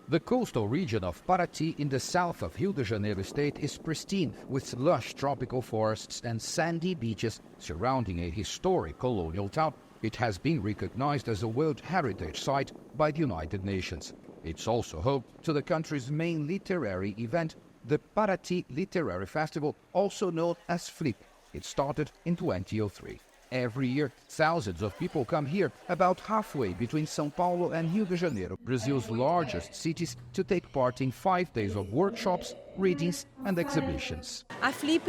The coastal region of Paraty in the south of Rio de Janeiro state is pristine, with lush tropical forests and sandy beaches surrounding a historic colonial town. It has been recognized as a World Heritage Site by the United Nations. It's also home to the country's main literary event, the Paraty Literary Festival, also known as FLIP. It started in 2003. Every year, thousands of people come here, about halfway between São Paulo and Rio de Janeiro, Brazil's largest cities, to take part in 5 days of workshops, readings and exhibitions. FLIP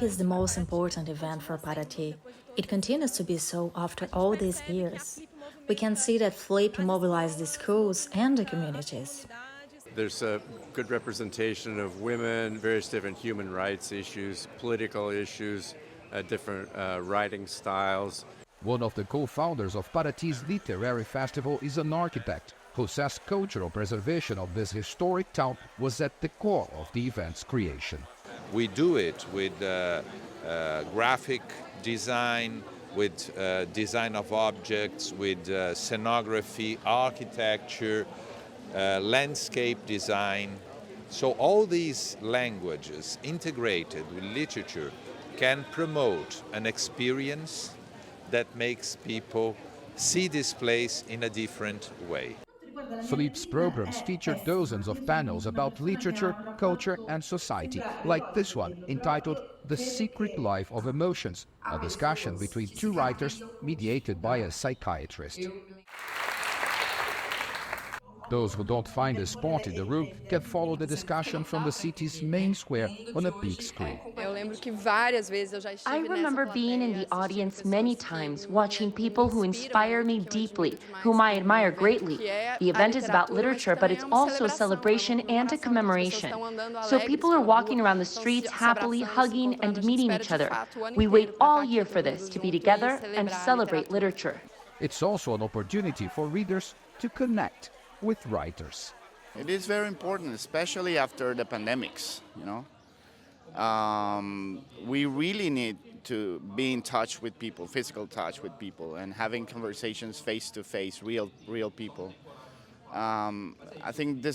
is the most important event for Paraty. It continues to be so after all these years. We can see that FLIP mobilized the schools and the communities. There's a good representation of women, various different human rights issues, political issues, different writing styles. One of the co-founders of Paraty's Literary Festival is an architect who says cultural preservation of this historic town was at the core of the event's creation. We do it with graphic design, with design of objects, with scenography, architecture, landscape design. So all these languages integrated with literature can promote an experience that makes people see this place in a different way. FLIP's programs feature dozens of panels about literature, culture and society, like this one entitled The Secret Life of Emotions, a discussion between 2 writers mediated by a psychiatrist. Those who don't find a spot in the room can follow the discussion from the city's main square on a big screen. I remember being in the audience many times, watching people who inspire me deeply, whom I admire greatly. The event is about literature, but it's also a celebration and a commemoration. So people are walking around the streets happily, hugging and meeting each other. We wait all year for this, to be together and celebrate literature. It's also an opportunity for readers to connect with writers. It is very important, especially after the pandemics, you know. We really need to be in touch with people, physical touch with people, and having conversations face to face, real people. I think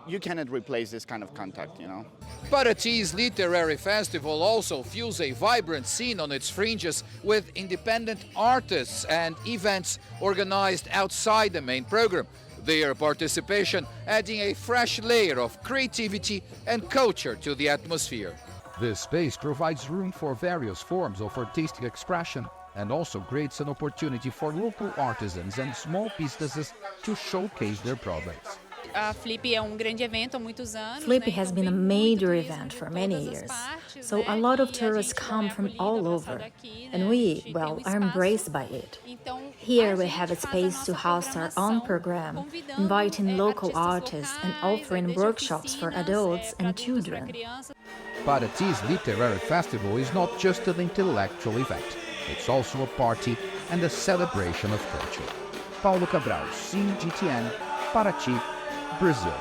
you cannot replace this kind of contact, you know. Paraty's Literary Festival also fuels a vibrant scene on its fringes with independent artists and events organized outside the main program. Their participation adding a fresh layer of creativity and culture to the atmosphere. This space provides room for various forms of artistic expression and also creates an opportunity for local artisans and small businesses to showcase their products. FLIP has been a major event for many years, so a lot of tourists come from all over, and we, well, are embraced by it. Here we have a space to host our own program, inviting local artists and offering workshops for adults and children. Paraty's Literary Festival is not just an intellectual event, it's also a party and a celebration of culture. Paulo Cabral, CGTN, Paraty, Brazil.